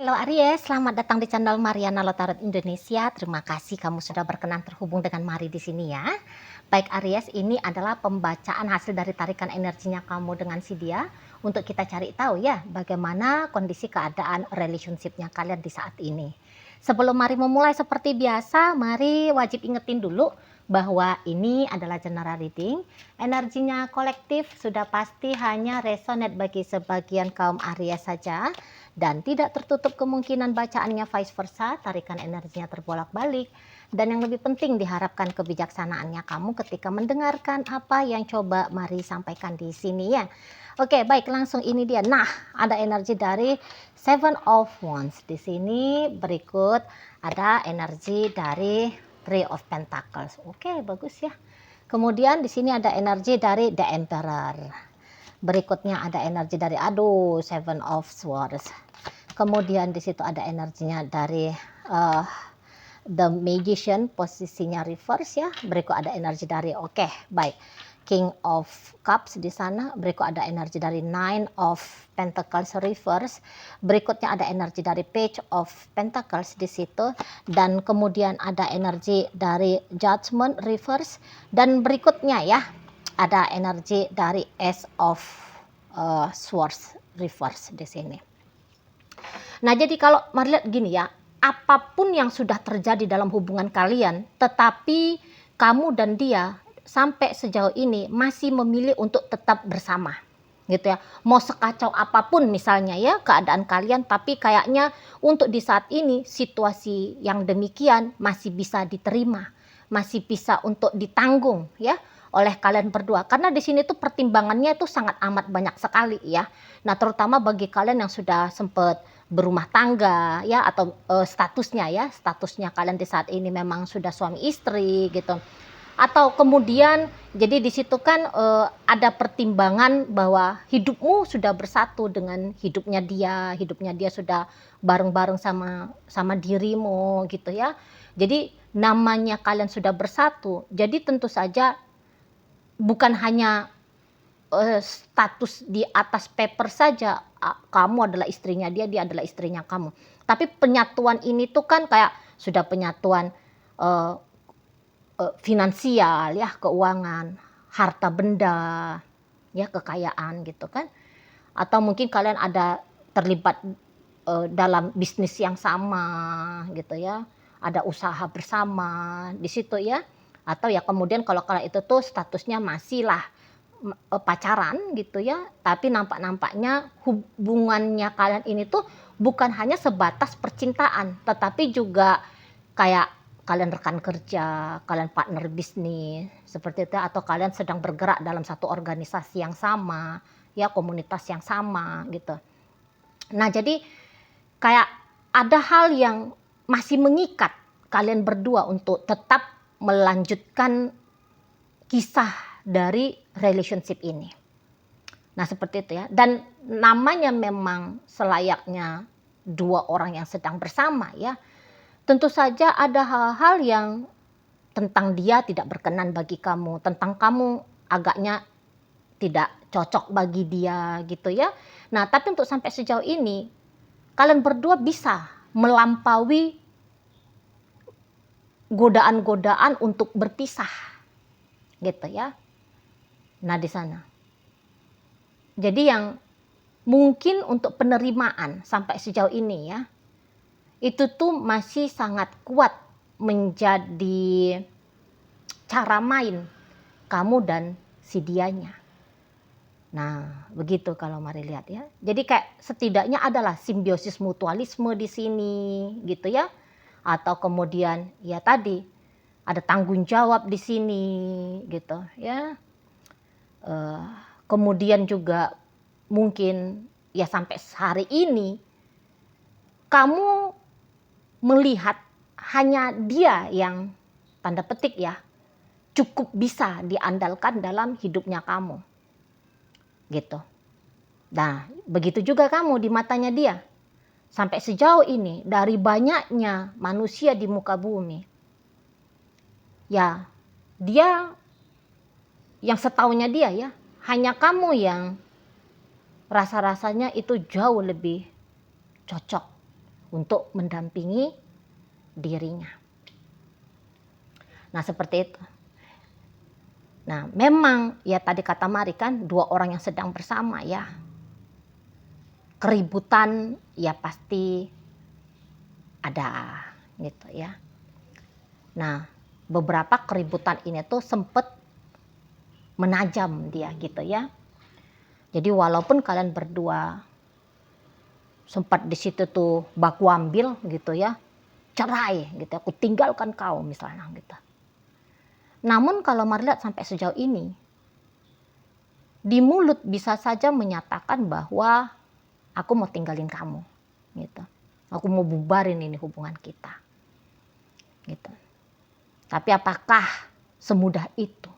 Halo Aries, selamat datang di channel Mariana Lotarot Indonesia. Terima kasih kamu sudah berkenan terhubung dengan Mari di sini ya. Baik Aries, ini adalah pembacaan hasil dari tarikan energinya kamu dengan si dia untuk kita cari tahu ya bagaimana kondisi keadaan relationship-nya kalian di saat ini. Sebelum Mari memulai seperti biasa, Mari wajib ingetin dulu bahwa ini adalah general reading. Energinya kolektif sudah pasti hanya resonate bagi sebagian kaum Aries saja. Dan tidak tertutup kemungkinan bacaannya vice versa, tarikan energinya terbolak-balik. Dan yang lebih penting diharapkan kebijaksanaannya kamu ketika mendengarkan apa yang coba Mari sampaikan di sini ya. Oke, baik, langsung ini dia. Nah, ada energi dari Seven of Wands. Di sini berikut ada energi dari Three of Pentacles. Oke, bagus ya. Kemudian di sini ada energi dari The Emperor. Berikutnya ada energi dari Seven of Swords. Kemudian di situ ada energinya dari The Magician, posisinya reverse ya. Berikut ada energi dari baik, King of Cups di sana. Berikut ada energi dari Nine of Pentacles reverse. Berikutnya ada energi dari Page of Pentacles di situ, dan kemudian ada energi dari Judgment reverse, dan berikutnya ya ada energi dari Ace of Swords reverse di sini. Nah, jadi kalau mari lihat gini ya, apapun yang sudah terjadi dalam hubungan kalian, tetapi kamu dan dia sampai sejauh ini masih memilih untuk tetap bersama, gitu ya. Mau sekacau apapun misalnya ya keadaan kalian, tapi kayaknya untuk di saat ini situasi yang demikian masih bisa diterima, masih bisa untuk ditanggung ya oleh kalian berdua, karena di sini tuh pertimbangannya itu sangat amat banyak sekali ya. Nah, terutama bagi kalian yang sudah sempat berumah tangga ya, atau statusnya kalian di saat ini memang sudah suami istri gitu, atau kemudian jadi di situ kan ada pertimbangan bahwa hidupmu sudah bersatu dengan hidupnya dia sudah bareng-bareng sama dirimu gitu ya. Jadi namanya kalian sudah bersatu, jadi tentu saja bukan hanya status di atas paper saja, kamu adalah istrinya dia adalah istrinya kamu. Tapi penyatuan ini tuh kan kayak sudah penyatuan finansial ya, keuangan, harta benda, ya kekayaan gitu kan. Atau mungkin kalian ada terlibat dalam bisnis yang sama gitu ya, ada usaha bersama di situ ya. Atau ya kemudian kalau itu tuh statusnya masih lah pacaran gitu ya, tapi nampaknya hubungannya kalian ini tuh bukan hanya sebatas percintaan, tetapi juga kayak kalian rekan kerja, kalian partner bisnis seperti itu, atau kalian sedang bergerak dalam satu organisasi yang sama ya, komunitas yang sama gitu. Nah, jadi kayak ada hal yang masih mengikat kalian berdua untuk tetap melanjutkan kisah dari relationship ini. Nah, seperti itu ya. Dan namanya memang selayaknya dua orang yang sedang bersama ya. Tentu saja ada hal-hal yang tentang dia tidak berkenan bagi kamu, tentang kamu agaknya tidak cocok bagi dia gitu ya. Nah, tapi untuk sampai sejauh ini kalian berdua bisa melampaui godaan-godaan untuk berpisah gitu ya. Nah, di sana. Jadi yang mungkin untuk penerimaan sampai sejauh ini ya, itu tuh masih sangat kuat menjadi cara main kamu dan si dianya. Nah, begitu kalau mari lihat ya. Jadi kayak setidaknya adalah simbiosis mutualisme di sini gitu ya. Atau kemudian ya tadi ada tanggung jawab di sini gitu ya. Kemudian juga mungkin ya sampai hari ini kamu melihat hanya dia yang tanda petik ya cukup bisa diandalkan dalam hidupnya kamu gitu. Nah, begitu juga kamu di matanya dia. Sampai sejauh ini dari banyaknya manusia di muka bumi, ya dia yang setahunya dia ya, hanya kamu yang rasa-rasanya itu jauh lebih cocok untuk mendampingi dirinya. Nah seperti itu. Nah memang ya tadi kata Mari kan, dua orang yang sedang bersama ya, keributan ya pasti ada gitu ya. Nah beberapa keributan ini tuh sempet menajam dia gitu ya. Jadi walaupun kalian berdua sempat di situ tuh baku ambil gitu ya, cerai gitu, aku tinggalkan kau misalnya gitu. Namun kalau Mari lihat sampai sejauh ini, di mulut bisa saja menyatakan bahwa aku mau tinggalin kamu gitu. Aku mau bubarin ini hubungan kita. Gitu. Tapi apakah semudah itu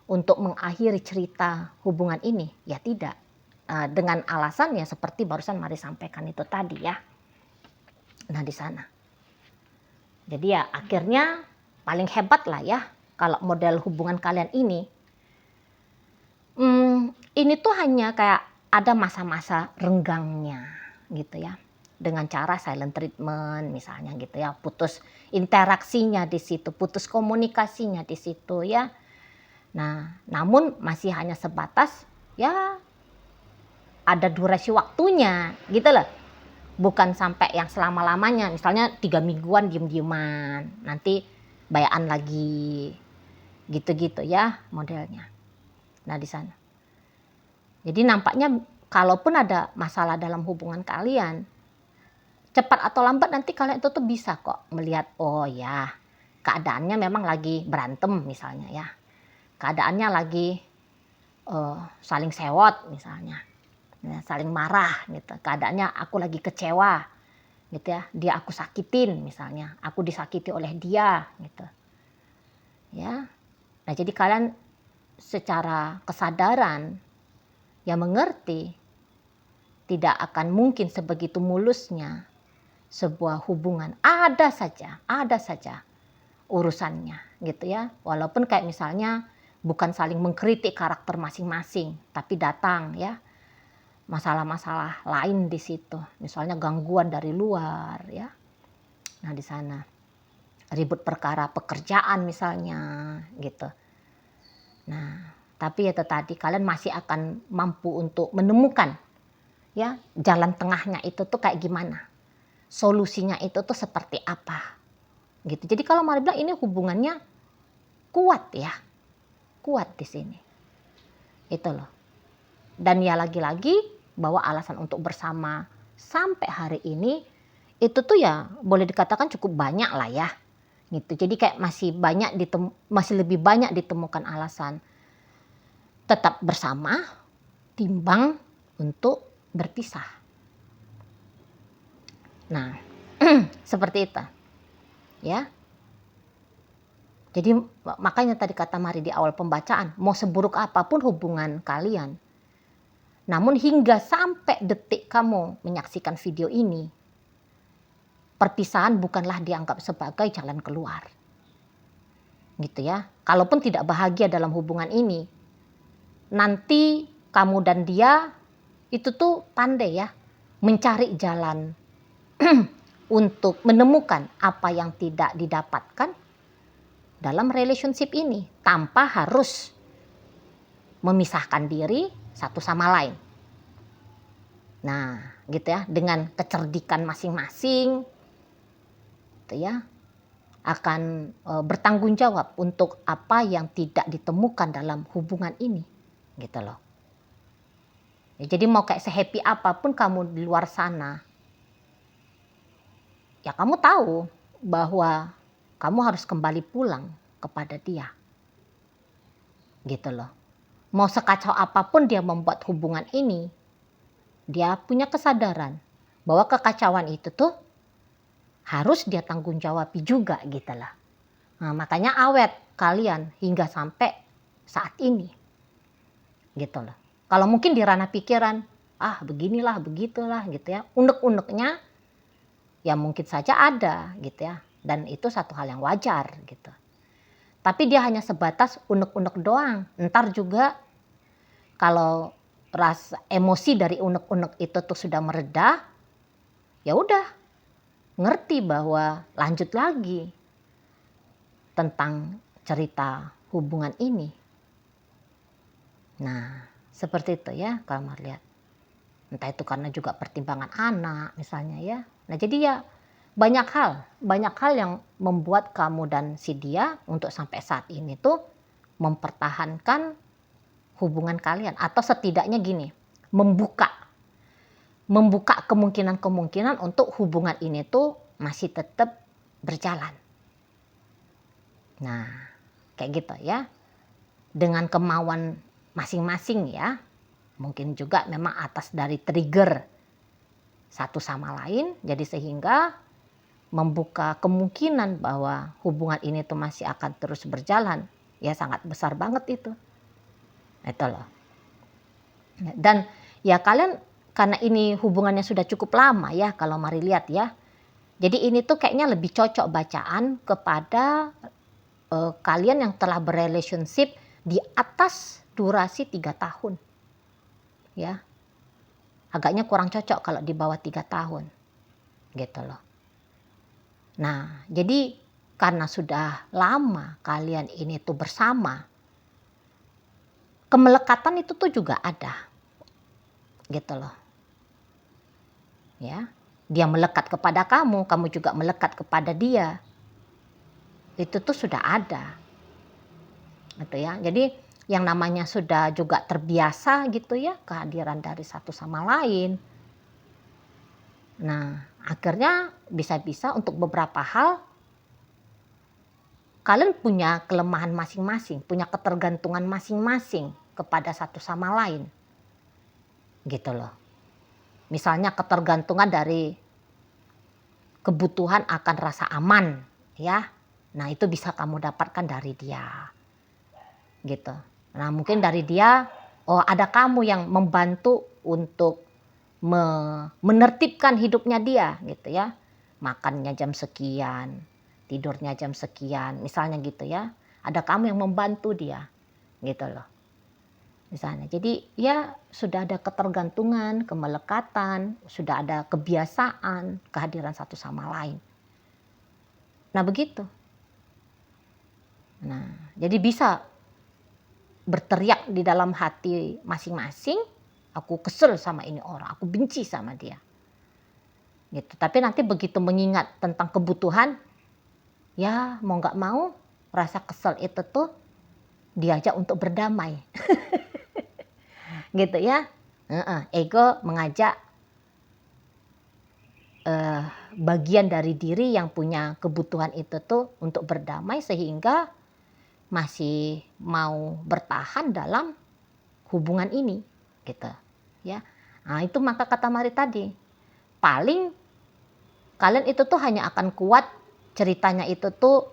untuk mengakhiri cerita hubungan ini? Ya tidak. Dengan alasan ya seperti barusan Mari sampaikan itu tadi ya. Nah di sana. Jadi ya akhirnya paling hebat lah ya kalau model hubungan kalian ini tuh hanya kayak ada masa-masa renggangnya gitu ya, dengan cara silent treatment misalnya gitu ya, putus interaksinya di situ, putus komunikasinya di situ ya. Nah namun masih hanya sebatas ya ada durasi waktunya gitu loh, bukan sampai yang selama-lamanya, misalnya 3 mingguan diem-dieman nanti bayaan lagi gitu-gitu ya modelnya. Nah di sana. Jadi nampaknya kalaupun ada masalah dalam hubungan kalian, cepat atau lambat nanti kalian itu tuh bisa kok melihat, oh ya keadaannya memang lagi berantem misalnya ya. Keadaannya lagi saling sewot misalnya. Ya, saling marah gitu. Keadaannya aku lagi kecewa gitu ya. Dia aku sakitin misalnya. Aku disakiti oleh dia gitu. Ya. Nah jadi kalian secara kesadaran ya mengerti tidak akan mungkin sebegitu mulusnya sebuah hubungan. Ada saja urusannya gitu ya. Walaupun kayak misalnya bukan saling mengkritik karakter masing-masing, tapi datang ya masalah-masalah lain di situ. Misalnya gangguan dari luar ya. Nah di sana ribut perkara pekerjaan misalnya gitu. Nah tapi ya tadi kalian masih akan mampu untuk menemukan ya jalan tengahnya itu tuh kayak gimana, solusinya itu tuh seperti apa gitu. Jadi kalau Mari bilang ini hubungannya kuat ya, kuat di sini itu loh. Dan ya lagi-lagi bahwa alasan untuk bersama sampai hari ini itu tuh ya boleh dikatakan cukup banyak lah ya gitu. Jadi kayak masih lebih banyak ditemukan alasan tetap bersama timbang untuk berpisah. Nah seperti itu ya. Jadi makanya tadi kata Mari di awal pembacaan, mau seburuk apapun hubungan kalian, namun hingga sampai detik kamu menyaksikan video ini, perpisahan bukanlah dianggap sebagai jalan keluar. Gitu ya. Kalaupun tidak bahagia dalam hubungan ini, nanti kamu dan dia itu tuh pandai ya mencari jalan untuk menemukan apa yang tidak didapatkan dalam relationship ini tanpa harus memisahkan diri satu sama lain. Nah, gitu ya, dengan kecerdikan masing-masing gitu ya, akan bertanggung jawab untuk apa yang tidak ditemukan dalam hubungan ini gitu loh. Ya, jadi mau kayak sehappy apapun kamu di luar sana, ya kamu tahu bahwa kamu harus kembali pulang kepada dia. Gitu loh. Mau sekacau apapun dia membuat hubungan ini, dia punya kesadaran bahwa kekacauan itu tuh harus dia tanggung jawabi juga gitu lah. Nah, makanya awet kalian hingga sampai saat ini. Gitu loh. Kalau mungkin di ranah pikiran, beginilah, begitulah gitu ya. Unek-uneknya ya mungkin saja ada gitu ya. Dan itu satu hal yang wajar gitu. Tapi dia hanya sebatas unek-unek doang. Ntar juga kalau rasa emosi dari unek-unek itu tuh sudah mereda, ya udah ngerti bahwa lanjut lagi tentang cerita hubungan ini. Nah, seperti itu ya kalau Mari lihat. Entah itu karena juga pertimbangan anak misalnya ya. Nah, jadi ya banyak hal yang membuat kamu dan si dia untuk sampai saat ini tuh mempertahankan hubungan kalian, atau setidaknya gini, membuka kemungkinan untuk hubungan ini tuh masih tetap berjalan. Nah, kayak gitu ya. Dengan kemauan masing-masing ya. Mungkin juga memang atas dari trigger satu sama lain, jadi sehingga membuka kemungkinan bahwa hubungan ini tuh masih akan terus berjalan. Ya sangat besar banget itu. Itu loh. Dan ya kalian karena ini hubungannya sudah cukup lama ya kalau Mari lihat ya. Jadi ini tuh kayaknya lebih cocok bacaan kepada kalian yang telah berrelationship di atas durasi 3 tahun. Ya. Agaknya kurang cocok kalau di bawah 3 tahun. Gitu loh. Nah, jadi karena sudah lama kalian ini tuh bersama, kemelekatan itu tuh juga ada. Gitu loh. Ya. Dia melekat kepada kamu, kamu juga melekat kepada dia. Itu tuh sudah ada. Gitu ya. Jadi yang namanya sudah juga terbiasa gitu ya, kehadiran dari satu sama lain. Nah, akhirnya bisa-bisa untuk beberapa hal kalian punya kelemahan masing-masing, punya ketergantungan masing-masing kepada satu sama lain. Gitu loh. Misalnya ketergantungan dari kebutuhan akan rasa aman, ya. Nah, itu bisa kamu dapatkan dari dia. Gitu. Nah, mungkin dari dia, oh ada kamu yang membantu untuk menertibkan hidupnya dia, gitu ya. Makannya jam sekian, tidurnya jam sekian, misalnya gitu ya. Ada kamu yang membantu dia, gitu loh. Misalnya, jadi ya sudah ada ketergantungan, kemelekatan, sudah ada kebiasaan, kehadiran satu sama lain. Nah begitu. Nah, jadi bisa berteriak di dalam hati masing-masing, aku kesel sama ini orang, aku benci sama dia. Gitu. Tapi nanti begitu mengingat tentang kebutuhan, ya mau nggak mau rasa kesel itu tuh diajak untuk berdamai. Gitu ya. Ego mengajak bagian dari diri yang punya kebutuhan itu tuh untuk berdamai sehingga masih mau bertahan dalam hubungan ini gitu ya. Nah, itu maka kata Mari tadi, paling kalian itu tuh hanya akan kuat ceritanya itu tuh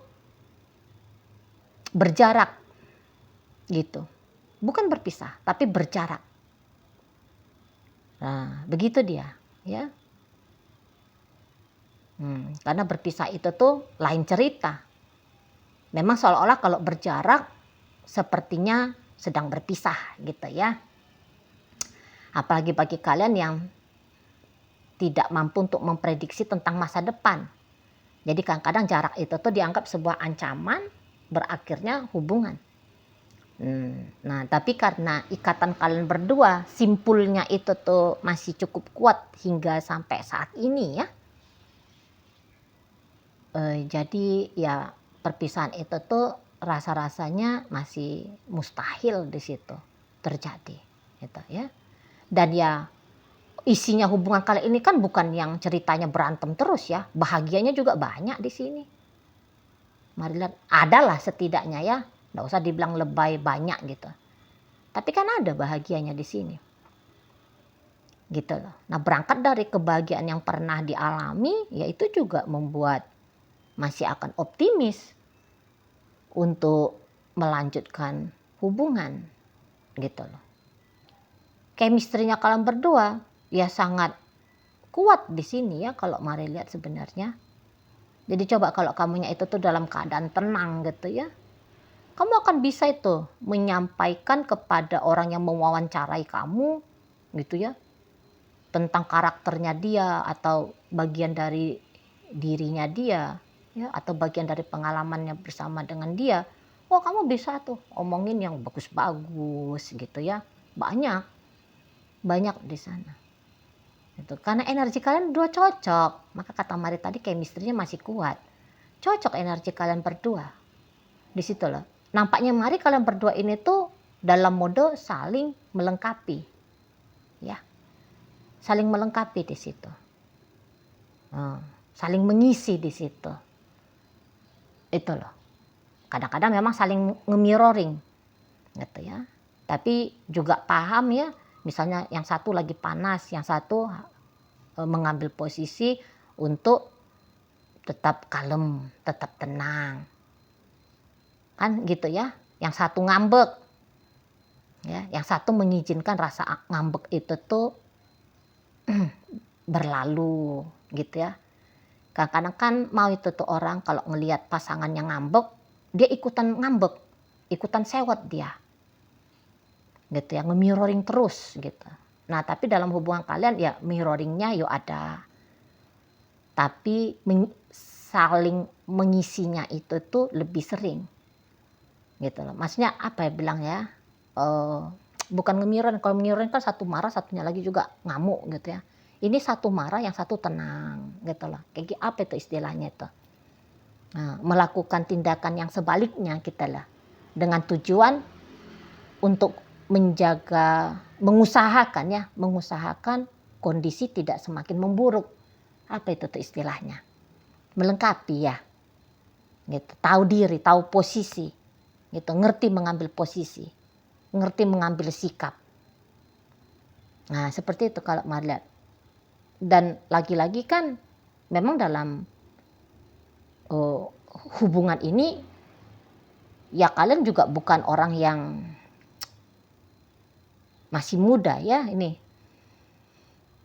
berjarak gitu. Bukan berpisah, tapi berjarak. Nah, begitu dia ya. Karena berpisah itu tuh lain cerita. Memang seolah-olah kalau berjarak sepertinya sedang berpisah gitu ya. Apalagi bagi kalian yang tidak mampu untuk memprediksi tentang masa depan. Jadi kadang-kadang jarak itu tuh dianggap sebuah ancaman berakhirnya hubungan. Nah, tapi karena ikatan kalian berdua simpulnya itu tuh masih cukup kuat hingga sampai saat ini ya. Jadi ya perpisahan itu tuh rasa-rasanya masih mustahil di situ terjadi gitu ya. Dan ya isinya hubungan kalian ini kan bukan yang ceritanya berantem terus ya, bahagianya juga banyak di sini. Mari lihat, adalah setidaknya ya, nggak usah dibilang lebay banyak gitu. Tapi kan ada bahagianya di sini. Gitu loh. Nah, berangkat dari kebahagiaan yang pernah dialami, ya itu juga membuat masih akan optimis untuk melanjutkan hubungan gitu loh. Chemistry-nya kalian berdua ya sangat kuat di sini ya kalau Mari lihat sebenarnya. Jadi coba kalau kamunya itu tuh dalam keadaan tenang gitu ya, kamu akan bisa itu menyampaikan kepada orang yang mewawancarai kamu gitu ya, tentang karakternya dia atau bagian dari dirinya dia, ya, atau bagian dari pengalamannya bersama dengan dia, oh kamu bisa tuh omongin yang bagus-bagus gitu ya, banyak banyak di sana. Itu karena energi kalian berdua cocok, maka kata Mari tadi chemistry-nya masih kuat, cocok energi kalian berdua. Di situ loh, nampaknya Mari kalian berdua ini tuh dalam mode saling melengkapi, ya, saling melengkapi di situ. Saling mengisi di situ. Itu loh. Kadang-kadang memang saling nge-mirroring gitu ya. Tapi juga paham ya, misalnya yang satu lagi panas, yang satu mengambil posisi untuk tetap kalem, tetap tenang. Kan gitu ya. Yang satu ngambek. Ya, yang satu mengizinkan rasa ngambek itu tuh berlalu gitu ya. Kadang-kadang kan mau itu tuh orang kalau ngelihat pasangannya ngambek, dia ikutan ngambek, ikutan sewot dia. Gitu ya, nge-mirroring terus gitu. Nah, tapi dalam hubungan kalian ya mirroringnya yuk ada. Tapi saling mengisinya itu tuh lebih sering. Gitu loh. Maksudnya apa ya bilang ya? Bukan nge-mirroring, kalau mirroring kan satu marah, satunya lagi juga ngamuk gitu ya. Ini satu marah, yang satu tenang gitu loh. Kayak apa itu istilahnya itu? Nah, melakukan tindakan yang sebaliknya kita lah. Dengan tujuan untuk menjaga, mengusahakan kondisi tidak semakin memburuk. Apa itu tuh istilahnya? Melengkapi ya. Gitu. Tahu diri, tahu posisi. Gitu, ngerti mengambil posisi. Ngerti mengambil sikap. Nah, seperti itu kalau Mari lihat. Dan lagi-lagi kan memang dalam hubungan ini ya kalian juga bukan orang yang masih muda ya ini.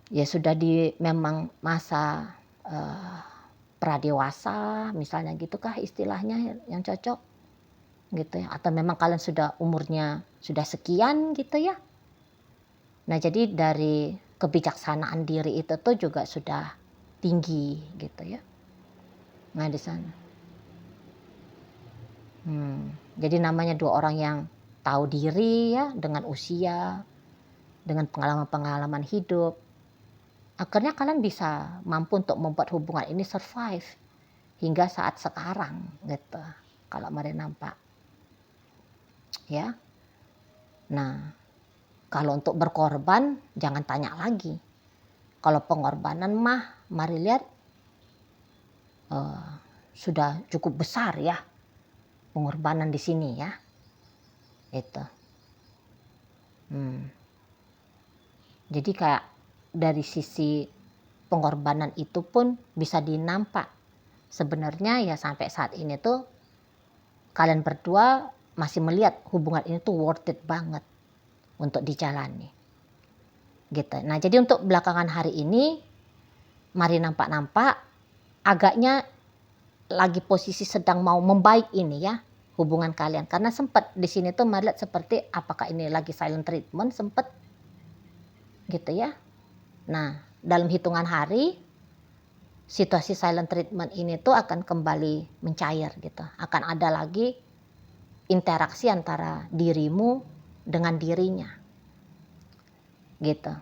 Ya sudah di memang masa pradewasa misalnya gitu kah istilahnya yang cocok gitu ya. Atau memang kalian sudah umurnya sudah sekian gitu ya. Nah, jadi dari kebijaksanaan diri itu tuh juga sudah tinggi gitu ya. Nah, di sana. Jadi namanya dua orang yang tahu diri ya, dengan usia, dengan pengalaman-pengalaman hidup. Akhirnya kalian bisa mampu untuk membuat hubungan ini survive hingga saat sekarang gitu. Kalau Mari nampak. Ya. Nah, kalau untuk berkorban jangan tanya lagi. Kalau pengorbanan mah Mari lihat sudah cukup besar ya pengorbanan di sini ya. Itu. Jadi kayak dari sisi pengorbanan itu pun bisa dinampak. Sebenarnya ya sampai saat ini tuh kalian berdua masih melihat hubungan ini tuh worth it banget untuk dijalani. Gitu. Nah, jadi untuk belakangan hari ini Mari nampak-nampak agaknya lagi posisi sedang mau membaik ini ya hubungan kalian. Karena sempat di sini tuh Mari lihat seperti apakah ini lagi silent treatment, sempat gitu ya. Nah, dalam hitungan hari situasi silent treatment ini tuh akan kembali mencair gitu. Akan ada lagi interaksi antara dirimu dengan dirinya. Gitu.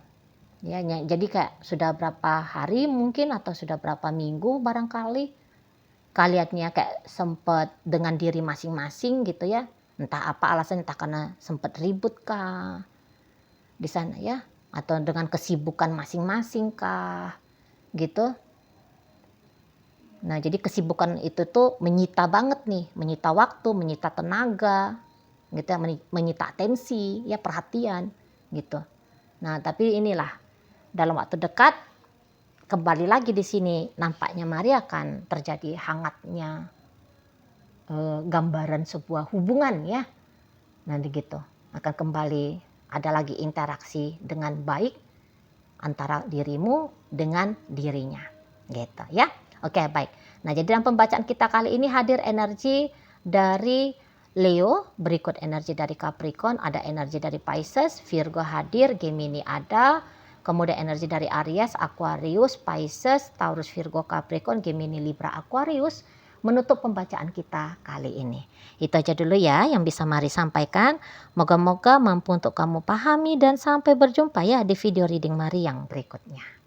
Ya, jadi kayak sudah berapa hari mungkin atau sudah berapa minggu barangkali kaliannya kayak sempat dengan diri masing-masing gitu ya. Entah apa alasannya, entah karena sempat ribut kah di sana ya, atau dengan kesibukan masing-masing kah gitu. Nah, jadi kesibukan itu tuh menyita banget nih, menyita waktu, menyita tenaga, gitu ya, menyita atensi, ya perhatian, gitu. Nah, tapi inilah dalam waktu dekat kembali lagi di sini nampaknya Mari akan terjadi hangatnya gambaran sebuah hubungan ya. Nanti gitu akan kembali ada lagi interaksi dengan baik antara dirimu dengan dirinya, gitu ya. Oke, baik. Nah, jadi dalam pembacaan kita kali ini hadir energi dari Leo, berikut energi dari Capricorn, ada energi dari Pisces, Virgo hadir, Gemini ada, Kemudian energi dari Aries, Aquarius, Pisces, Taurus, Virgo, Capricorn, Gemini, Libra, Aquarius menutup pembacaan kita kali ini. Itu aja dulu ya yang bisa Mari sampaikan. Moga-moga mampu untuk kamu pahami dan sampai berjumpa ya di video reading Mari yang berikutnya.